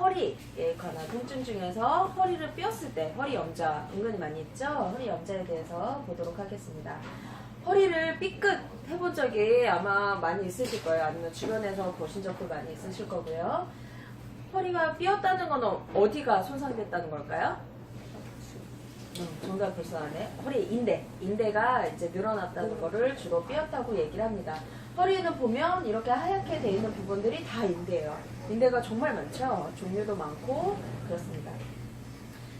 허리에 관한 통증 중에서 허리를 삐었을 때 허리 염좌 은근히 많이 있죠? 허리 염좌에 대해서 보도록 하겠습니다. 허리를 삐끗 해본 적이 아마 많이 있으실 거예요. 아니면 주변에서 보신 적도 많이 있으실 거고요. 허리가 삐었다는 건 어디가 손상됐다는 걸까요? 정답 벌써 나네. 허리 인대가 이제 늘어났다는 거를 주로 삐었다고 얘기를 합니다. 허리에는 보면 이렇게 하얗게 돼 있는 부분들이 다 인대예요. 인대가 정말 많죠. 종류도 많고 그렇습니다.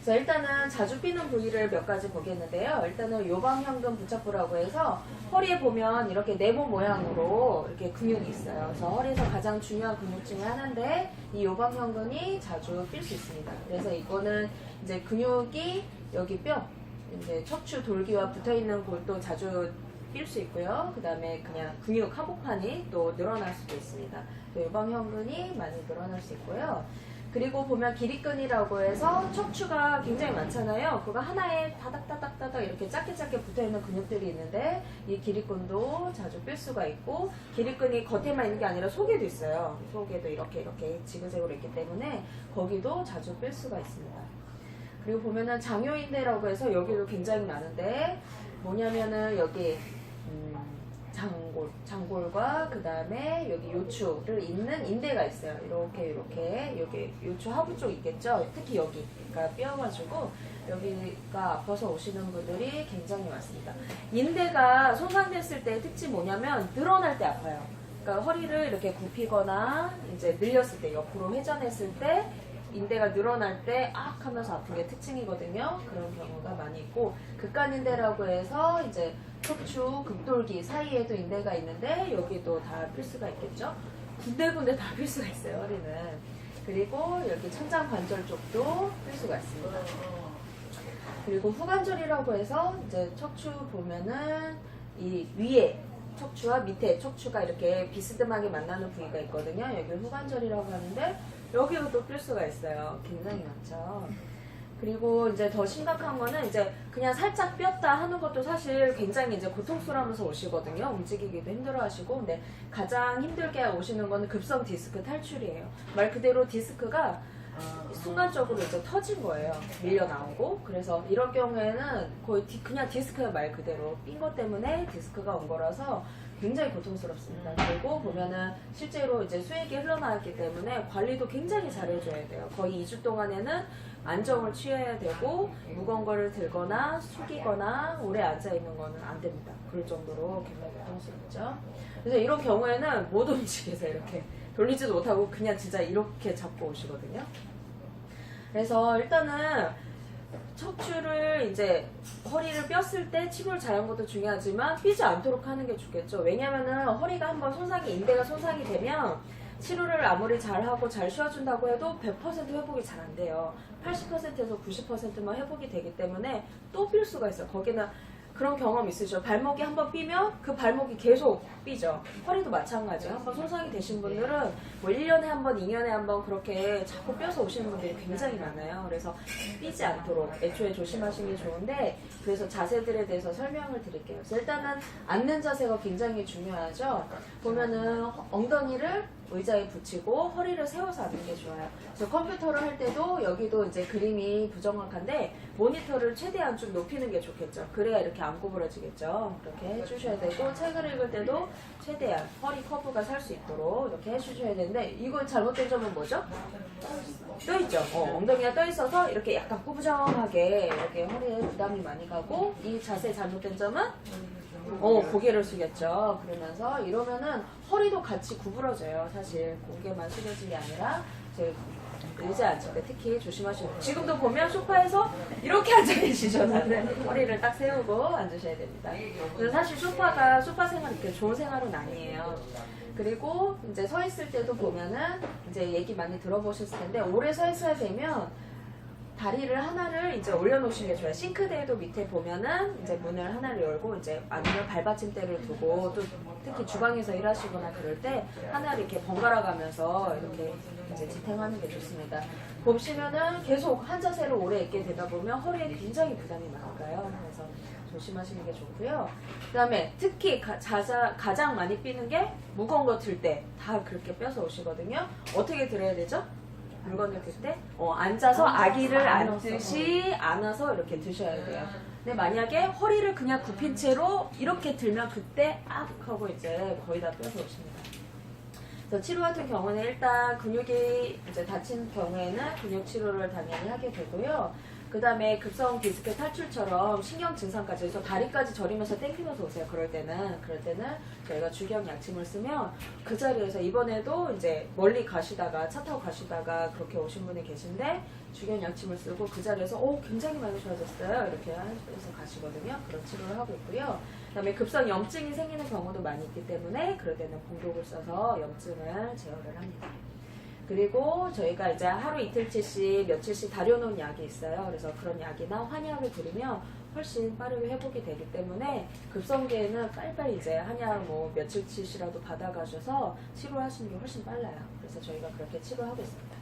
자, 일단은 자주 삐는 부위를 몇 가지 보겠는데요. 일단은 요방형근 부착부라고 해서 허리에 보면 이렇게 네모 모양으로 이렇게 근육이 있어요. 그래서 허리에서 가장 중요한 근육 중에 하나인데 이 요방형근이 자주 삘 수 있습니다. 그래서 이거는 이제 근육이 여기 뼈, 이제 척추 돌기와 붙어 있는 곳도 자주 삘 수 있고요. 그 다음에 그냥 근육 하복판이 또 늘어날 수도 있습니다. 요방형근이 많이 늘어날 수 있고요. 그리고 보면 기립근이라고 해서 척추가 굉장히 많잖아요. 그거 하나에 다닥다닥다닥 이렇게 작게 붙어있는 근육들이 있는데 이 기립근도 자주 삘 수가 있고 기립근이 겉에만 있는 게 아니라 속에도 있어요. 속에도 이렇게 지그재그로 있기 때문에 거기도 자주 삘 수가 있습니다. 그리고 보면은 장요인대라고 해서 여기도 굉장히 많은데 뭐냐면은 여기 장골과 그 다음에 여기 요추를 잇는 인대가 있어요. 이렇게 여기 요추 하부 쪽 있겠죠. 특히 여기가 삐어가지고 여기가 아파서 오시는 분들이 굉장히 많습니다. 인대가 손상됐을 때의 특징이 뭐냐면 늘어날 때 아파요. 그러니까 허리를 이렇게 굽히거나 이제 늘렸을 때 옆으로 회전했을 때 인대가 늘어날 때 악 하면서 아픈 게 특징이거든요. 그런 경우가 많이 있고 극간인대라고 해서 이제 척추 극돌기 사이에도 인대가 있는데 여기도 다 필 수가 있겠죠. 군데군데 다 필 수가 있어요. 허리는. 그리고 여기 천장 관절 쪽도 필 수가 있습니다. 그리고 후관절이라고 해서 이제 척추 보면은 이 위에 척추와 밑에 척추가 이렇게 비스듬하게 만나는 부위가 있거든요. 여기를 후관절이라고 하는데 여기도 또 삘 수가 있어요. 굉장히 많죠. 그리고 이제 더 심각한 거는 이제 그냥 살짝 삐었다 하는 것도 사실 굉장히 이제 고통스러우면서 오시거든요. 움직이기도 힘들어 하시고. 근데 가장 힘들게 오시는 거는 급성 디스크 탈출이에요. 말 그대로 디스크가 순간적으로 이제 터진 거예요. 밀려 나오고. 그래서 이런 경우에는 거의 그냥 디스크가 말 그대로 삔 것 때문에 디스크가 온 거라서 굉장히 고통스럽습니다. 그리고 보면은 실제로 이제 수액이 흘러나왔기 때문에 관리도 굉장히 잘해줘야 돼요. 거의 2주 동안에는 안정을 취해야 되고 무거운 거를 들거나 숙이거나 오래 앉아있는 거는 안 됩니다. 그럴 정도로 굉장히 고통스럽죠. 그래서 이런 경우에는 못 움직여서 이렇게 돌리지도 못하고 그냥 진짜 이렇게 잡고 오시거든요. 그래서 일단은 척추를 이제 허리를 뼈을 때 치료를 잘한 것도 중요하지만 삐지 않도록 하는 게 좋겠죠. 왜냐면은 허리가 한번 인대가 손상이 되면 치료를 아무리 잘하고 잘 쉬어준다고 해도 100% 회복이 잘 안 돼요. 80%에서 90%만 회복이 되기 때문에 또 삘 수가 있어요. 거기는 그런 경험 있으시죠? 발목이 한번 삐면 그 발목이 계속 삐죠. 허리도 마찬가지예요. 한번 손상이 되신 분들은 뭐 1년에 한 번, 2년에 한 번 그렇게 자꾸 뼈서 오시는 분들이 굉장히 많아요. 그래서 삐지 않도록 애초에 조심하시는 게 좋은데 그래서 자세들에 대해서 설명을 드릴게요. 그래서 일단은 앉는 자세가 굉장히 중요하죠. 보면은 엉덩이를 의자에 붙이고 허리를 세워서 앉는 게 좋아요. 그래서 컴퓨터를 할 때도 여기도 이제 그림이 부정확한데 모니터를 최대한 좀 높이는 게 좋겠죠. 그래야 이렇게 안 구부러지겠죠. 그렇게 해주셔야 되고 책을 읽을 때도 최대한 허리 커브가 살 수 있도록 이렇게 해주셔야 되는데 이건 잘못된 점은 뭐죠? 떠있죠. 엉덩이가 떠있어서 이렇게 약간 꾸부정하게 이렇게 허리에 부담이 많이 가고 이 자세 잘못된 점은 고개를 숙였죠. 그러면서 이러면은 허리도 같이 구부러져요. 사실 고개만 숙여진 게 아니라 의자에 앉을 때 특히 조심하시고 지금도 보면 소파에서 이렇게 앉아 계시죠. 다들 허리를 딱 세우고 앉으셔야 됩니다. 그래서 사실 소파 생활 이렇게 좋은 생활은 아니에요. 그리고 이제 서 있을 때도 보면은 이제 얘기 많이 들어보셨을 텐데 오래 서 있어야 되면 다리를 하나를 이제 올려놓으시는 게 좋아요. 싱크대도 밑에 보면은 이제 문을 하나를 열고 이제 아니면 발받침대를 두고 또 특히 주방에서 일하시거나 그럴 때 하나를 이렇게 번갈아 가면서 이렇게 이제 지탱하는 게 좋습니다. 보시면은 계속 한 자세로 오래 있게 되다 보면 허리에 굉장히 부담이 많이 가요. 그래서 조심하시는 게 좋고요. 그 다음에 특히 가장 많이 삐는 게 무거운 거 들 때 다 그렇게 뼈서 오시거든요. 어떻게 들어야 되죠? 물건을 들 때 앉아서 아기를 안아서. 안듯이 안아서 이렇게 드셔야 돼요. 근데 만약에 허리를 그냥 굽힌 채로 이렇게 들면 그때 악 하고 이제 거의 다 뼈서 오십니다. 그래서 치료 같은 경우는 일단 근육이 이제 다친 경우에는 근육 치료를 당연히 하게 되고요. 그 다음에 급성 디스크 탈출처럼 신경 증상까지 해서 다리까지 저리면서 땡기면서 오세요. 그럴 때는 저희가 주기형 약침을 쓰면 그 자리에서 이번에도 이제 멀리 가시다가 차 타고 가시다가 그렇게 오신 분이 계신데 주기형 약침을 쓰고 그 자리에서 굉장히 많이 좋아졌어요. 이렇게 해서 가시거든요. 그런 치료를 하고 있고요. 그 다음에 급성 염증이 생기는 경우도 많이 있기 때문에 그럴 때는 봉독을 써서 염증을 제어를 합니다. 그리고 저희가 이제 하루 이틀치씩 며칠씩 다려놓은 약이 있어요. 그래서 그런 약이나 한약을 들으면 훨씬 빠르게 회복이 되기 때문에 급성기에는 빨리빨리 이제 한약 며칠치시라도 받아가셔서 치료하시는 게 훨씬 빨라요. 그래서 저희가 그렇게 치료하고 있습니다.